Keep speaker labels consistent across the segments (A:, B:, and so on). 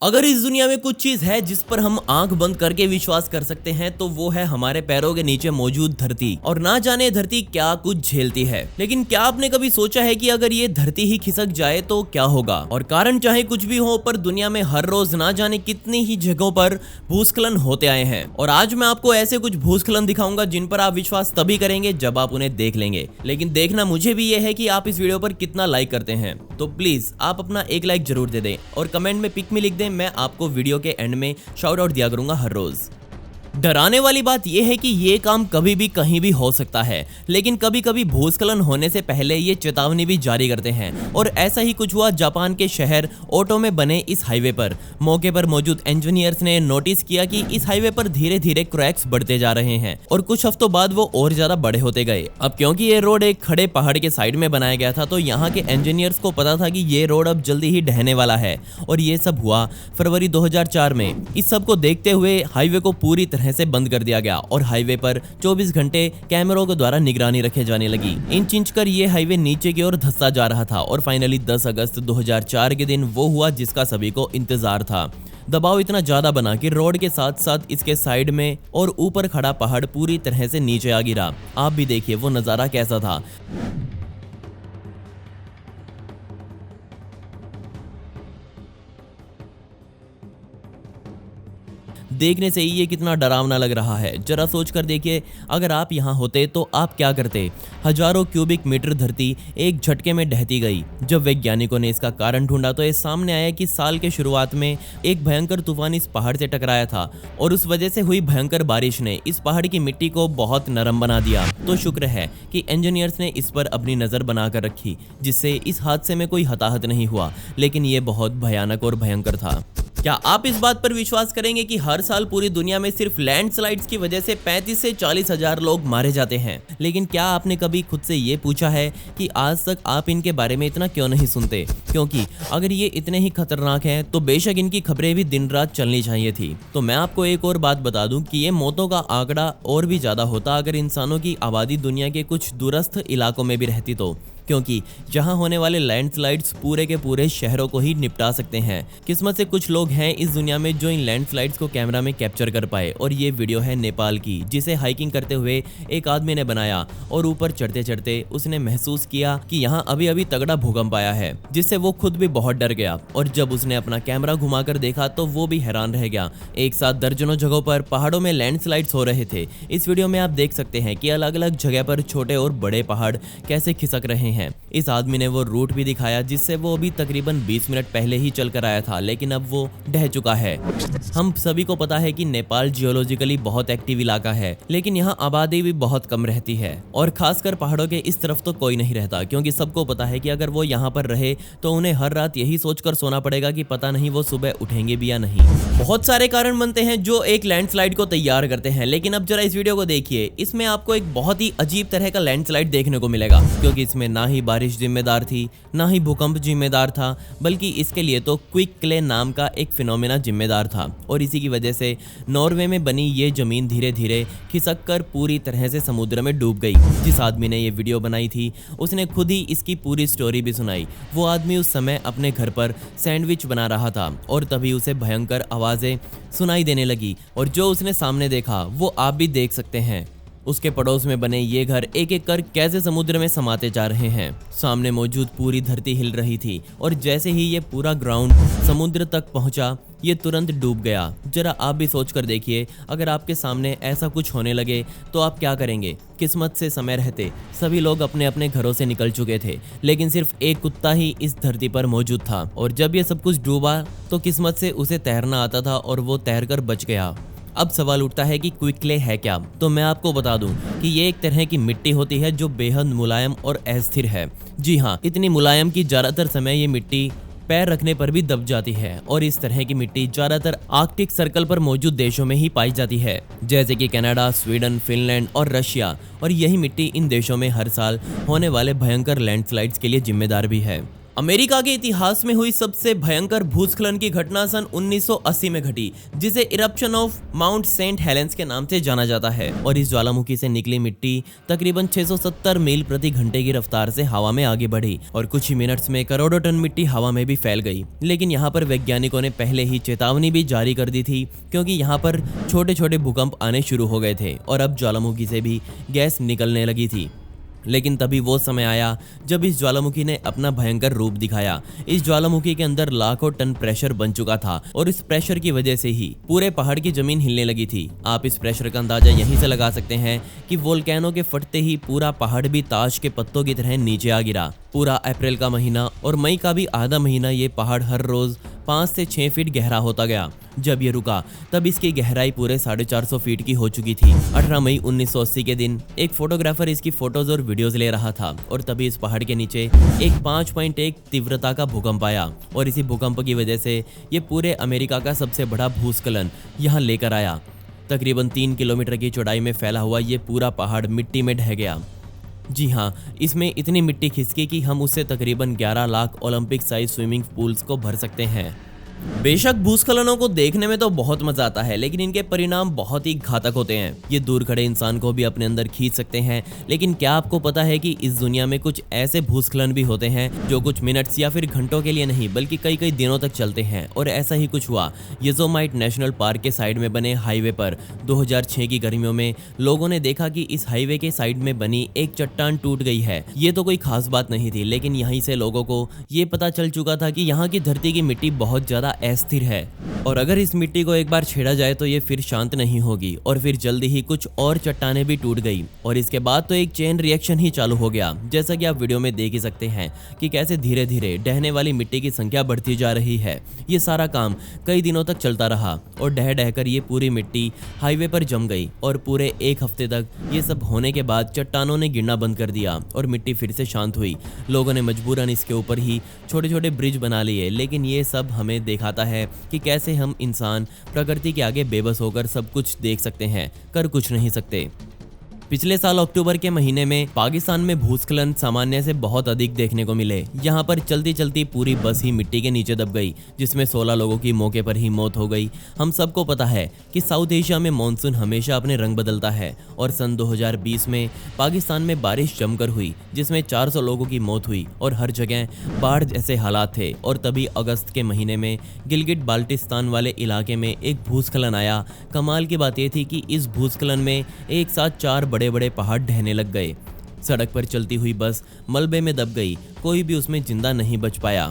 A: अगर इस दुनिया में कुछ चीज है जिस पर हम आंख बंद करके विश्वास कर सकते हैं तो वो है हमारे पैरों के नीचे मौजूद धरती। और ना जाने धरती क्या कुछ झेलती है। लेकिन क्या आपने कभी सोचा है कि अगर ये धरती ही खिसक जाए तो क्या होगा। और कारण चाहे कुछ भी हो, पर दुनिया में हर रोज ना जाने कितनी ही जगहों पर भूस्खलन होते आए हैं। और आज मैं आपको ऐसे कुछ भूस्खलन दिखाऊंगा जिन पर आप विश्वास तभी करेंगे जब आप उन्हें देख लेंगे। लेकिन देखना मुझे भी यह है कि आप इस वीडियो पर कितना लाइक करते हैं। तो प्लीज आप अपना एक लाइक जरूर दे दें और कमेंट में पिक में लिख दें। मैं आपको वीडियो के एंड में शाउट आउट दिया करूंगा हर रोज। डराने वाली बात यह है कि ये काम कभी भी कहीं भी हो सकता है, लेकिन कभी कभी भूस्खलन होने से पहले ये चेतावनी भी जारी करते हैं। और ऐसा ही कुछ हुआ जापान के शहर ओटो में बने इस हाईवे पर। मौके पर मौजूद इंजीनियर्स ने नोटिस किया कि इस हाईवे पर धीरे धीरे क्रैक्स बढ़ते जा रहे हैं और कुछ हफ्तों बाद वो और ज्यादा बड़े होते गए। अब क्योंकि ये रोड एक खड़े पहाड़ के साइड में बनाया गया था, तो यहाँ के इंजीनियर्स को पता था कि ये रोड अब जल्दी ही ढहने वाला है। और ये सब हुआ फरवरी 2004 में। इस सब को देखते हुए हाईवे को पूरी तरह से बंद कर दिया गया और हाईवे पर 24 घंटे कैमरों के द्वारा निगरानी रखे जाने लगी। इंच इंच कर ये हाईवे नीचे की ओर धंसता जा रहा था और फाइनली 10 अगस्त 2004 के दिन वो हुआ जिसका सभी को इंतजार था। दबाव इतना ज्यादा बना कि रोड के साथ साथ इसके साइड में और ऊपर खड़ा पहाड़ पूरी तरह से नीचे आ गिरा। आप भी देखिए वो नजारा कैसा था। देखने से ही ये कितना डरावना लग रहा है। जरा सोच कर देखिए, अगर आप यहाँ होते तो आप क्या करते। हजारों क्यूबिक मीटर धरती एक झटके में ढहती गई। जब वैज्ञानिकों ने इसका कारण ढूंढा तो ये सामने आया कि साल के शुरुआत में एक भयंकर तूफान इस पहाड़ से टकराया था और उस वजह से हुई भयंकर बारिश ने इस पहाड़ की मिट्टी को बहुत नरम बना दिया। तो शुक्र है कि इंजीनियर्स ने इस पर अपनी नजर बनाकर रखी, जिससे इस हादसे में कोई हताहत नहीं हुआ। लेकिन ये बहुत भयानक और भयंकर था। क्या आप इस बात पर विश्वास करेंगे कि हर साल पूरी दुनिया में सिर्फ लैंडस्लाइड्स की वजह से 35 से 40 हजार लोग मारे जाते हैं। लेकिन क्या आपने कभी खुद से ये पूछा है कि आज तक आप इनके बारे में इतना क्यों नहीं सुनते। क्योंकि अगर ये इतने ही खतरनाक हैं तो बेशक इनकी खबरें भी दिन रात चलनी चाहिए थी। तो मैं आपको एक और बात बता दूं कि ये मौतों का आंकड़ा और भी ज्यादा होता अगर इंसानों की आबादी दुनिया के कुछ दूरस्थ इलाकों में भी रहती तो। क्योंकि जहां होने वाले लैंडस्लाइड्स पूरे के पूरे शहरों को ही निपटा सकते हैं। किस्मत से कुछ लोग हैं इस दुनिया में जो इन लैंडस्लाइड्स को कैमरा में कैप्चर कर पाए। और ये वीडियो है नेपाल की, जिसे हाइकिंग करते हुए एक आदमी ने बनाया। और ऊपर चढ़ते चढ़ते उसने महसूस किया कि यहाँ अभी अभी तगड़ा भूकंप आया है, जिससे वो खुद भी बहुत डर गया। और जब उसने अपना कैमरा घुमाकर देखा तो वो भी हैरान रह गया। एक साथ दर्जनों जगहों पर पहाड़ों में लैंडस्लाइड्स हो रहे थे। इस वीडियो में आप देख सकते हैं कि अलग अलग जगह पर छोटे और बड़े पहाड़ कैसे खिसक रहे हैं। इस आदमी ने वो रूट भी दिखाया जिससे वो अभी तकरीबन 20 मिनट पहले ही चल कर आया था, लेकिन अब वो ढह चुका है। हम सभी को पता है कि नेपाल जियोलॉजिकली बहुत एक्टिव इलाका है, लेकिन यहाँ आबादी भी बहुत कम रहती है। और खासकर पहाड़ों के इस तरफ तो कोई नहीं रहता, क्योंकि सबको पता है कि अगर वो यहाँ पर रहे तो उन्हें हर रात यही सोचकर सोना पड़ेगा कि पता नहीं वो सुबह उठेंगे भी या नहीं। बहुत सारे कारण बनते हैं जो एक लैंडस्लाइड को तैयार करते हैं। लेकिन अब जरा इस वीडियो को देखिए, इसमें आपको एक बहुत ही अजीब तरह का लैंडस्लाइड देखने को मिलेगा। क्योंकि इसमें ना ही बारिश जिम्मेदार थी, ना ही भूकंप जिम्मेदार था, बल्कि इसके लिए तो क्विक क्ले नाम का एक फिनोमेना जिम्मेदार था। और इसी की वजह से नॉर्वे में बनी ये जमीन धीरे धीरे खिसककर पूरी तरह से समुद्र में डूब गई। जिस आदमी ने ये वीडियो बनाई थी उसने खुद ही इसकी पूरी स्टोरी भी सुनाई। वो आदमी उस समय अपने घर पर सैंडविच बना रहा था और तभी उसे भयंकर आवाजें सुनाई देने लगी। और जो उसने सामने देखा वो आप भी देख सकते हैं। उसके पड़ोस में बने ये घर एक एक कर कैसे समुद्र में समाते जा रहे हैं। सामने मौजूद पूरी धरती हिल रही थी और जैसे ही ये पूरा ग्राउंड समुद्र तक पहुंचा ये तुरंत डूब गया। जरा आप भी सोच कर देखिए, अगर आपके सामने ऐसा कुछ होने लगे तो आप क्या करेंगे। किस्मत से समय रहते सभी लोग अपने अपने घरों से निकल चुके थे, लेकिन सिर्फ एक कुत्ता ही इस धरती पर मौजूद था। और जब ये सब कुछ डूबा तो किस्मत से उसे तैरना आता था और वो तैरकर बच गया। अब सवाल उठता है कि क्विक क्ले है क्या। तो मैं आपको बता दूं कि ये एक तरह की मिट्टी होती है जो बेहद मुलायम और अस्थिर है। जी हाँ, इतनी मुलायम कि ज्यादातर समय ये मिट्टी पैर रखने पर भी दब जाती है। और इस तरह की मिट्टी ज्यादातर आर्कटिक सर्कल पर मौजूद देशों में ही पाई जाती है, जैसे कि कनाडा, स्वीडन, फिनलैंड और रशिया। और यही मिट्टी इन देशों में हर साल होने वाले भयंकर लैंडस्लाइड्स के लिए जिम्मेदार भी है। अमेरिका के इतिहास में हुई सबसे भयंकर भूस्खलन की घटना सन 1980 में घटी, जिसे eruption of Mount Saint Helens के नाम से जाना जाता है। और इस ज्वालामुखी से निकली मिट्टी तकरीबन 670 मील प्रति घंटे की रफ्तार से हवा में आगे बढ़ी और कुछ ही मिनट्स में करोड़ों टन मिट्टी हवा में भी फैल गई। लेकिन यहाँ पर वैज्ञानिकों ने पहले ही चेतावनी भी जारी कर दी थी, क्योंकि यहाँ पर छोटे छोटे भूकंप आने शुरू हो गए थे और अब ज्वालामुखी से भी गैस निकलने लगी थी। लेकिन तभी वो समय आया जब इस ज्वालामुखी ने अपना भयंकर रूप दिखाया। इस ज्वालामुखी के अंदर लाखों टन प्रेशर बन चुका था और इस प्रेशर की वजह से ही पूरे पहाड़ की जमीन हिलने लगी थी। आप इस प्रेशर का अंदाजा यहीं से लगा सकते हैं कि वोल्केनो के फटते ही पूरा पहाड़ भी ताश के पत्तों की तरह नीचे आ गिरा। पूरा अप्रैल का महीना और मई का भी आधा महीना ये पहाड़ हर रोज 5 से 6 फीट गहरा होता गया। जब ये रुका तब इसकी गहराई पूरे 450 फीट की हो चुकी थी। 18 मई 1980 के दिन एक फोटोग्राफर इसकी फोटोज और वीडियोस ले रहा था और तभी इस पहाड़ के नीचे एक 5.1 तीव्रता का भूकंप आया और इसी भूकंप की वजह से ये पूरे अमेरिका का सबसे बड़ा भूस्खलन यहाँ लेकर आया। तकरीबन 3 किलोमीटर की चौड़ाई में फैला हुआ ये पूरा पहाड़ मिट्टी में ढह गया। जी हाँ, इसमें इतनी मिट्टी खिसकी कि हम उससे तकरीबन 11 lakh Olympic size swimming pools को भर सकते हैं। बेशक भूस्खलनों को देखने में तो बहुत मजा आता है, लेकिन इनके परिणाम बहुत ही घातक होते हैं। ये दूर खड़े इंसान को भी अपने अंदर खींच सकते हैं। लेकिन क्या आपको पता है कि इस दुनिया में कुछ ऐसे भूस्खलन भी होते हैं जो कुछ मिनट्स या फिर घंटों के लिए नहीं बल्कि कई कई दिनों तक चलते हैं। और ऐसा ही कुछ हुआ योसेमाइट नेशनल पार्क के साइड में बने हाईवे पर 2006 की गर्मियों में। लोगों ने देखा कि इस हाईवे के साइड में बनी एक चट्टान टूट गई है। ये तो कोई खास बात नहीं थी, लेकिन यहीं से लोगों को ये पता चल चुका था कि यहाँ की धरती की मिट्टी बहुत ज्यादा अस्थिर है और अगर इस मिट्टी को एक बार छेड़ा जाए तो ये फिर शांत नहीं होगी। और फिर जल्दी ही कुछ और चट्टानें भी टूट गई और इसके बाद तो एक चेन रिएक्शन ही चालू हो गया। जैसा कि आप वीडियो में देख ही सकते हैं कि कैसे धीरे धीरे ढहने वाली मिट्टी की संख्या बढ़ती जा रही है। ये सारा काम कई दिनों तक चलता रहा और ढह ढहकर ये पूरी मिट्टी हाईवे पर जम गई और पूरे एक हफ्ते तक ये सब होने के बाद चट्टानों ने गिरना बंद कर दिया और मिट्टी फिर से शांत हुई। लोगों ने मजबूरन इसके ऊपर ही छोटे छोटे ब्रिज बना लिए। लेकिन ये सब हमें दिखाता है कि कैसे हम इंसान प्रकृति के आगे बेबस होकर सब कुछ देख सकते हैं, कर कुछ नहीं सकते। पिछले साल अक्टूबर के महीने में पाकिस्तान में भूस्खलन सामान्य से बहुत अधिक देखने को मिले। यहाँ पर चलती चलती पूरी बस ही मिट्टी के नीचे दब गई, जिसमें 16 लोगों की मौके पर ही मौत हो गई। हम सबको पता है कि साउथ एशिया में मॉनसून हमेशा अपने रंग बदलता है और सन 2020 में पाकिस्तान में बारिश जमकर हुई, जिसमें 400 लोगों की मौत हुई और हर जगह बाढ़ जैसे हालात थे। और तभी अगस्त के महीने में गिलगिट बाल्टिस्तान वाले इलाके में एक भूस्खलन आया। कमाल की बात यह थी कि इस भूस्खलन में एक साथ 4 बड़े बड़े पहाड़ ढहने लग गए। सड़क पर चलती हुई बस मलबे में दब गई, कोई भी उसमें जिंदा नहीं बच पाया।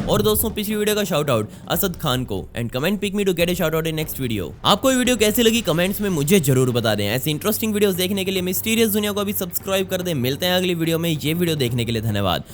A: और दोस्तों, पिछली वीडियो का शाउट आउट असद खान को and comment pick me to get a shout out in next video. आपको ये वीडियो कैसी लगी कमेंट्स में मुझे जरूर बता दें। ऐसी इंटरेस्टिंग वीडियोस देखने के लिए मिस्टीरियस दुनिया को अभी सब्सक्राइब कर दें। मिलते हैं अगली वीडियो में। ये वीडियो देखने के लिए धन्यवाद।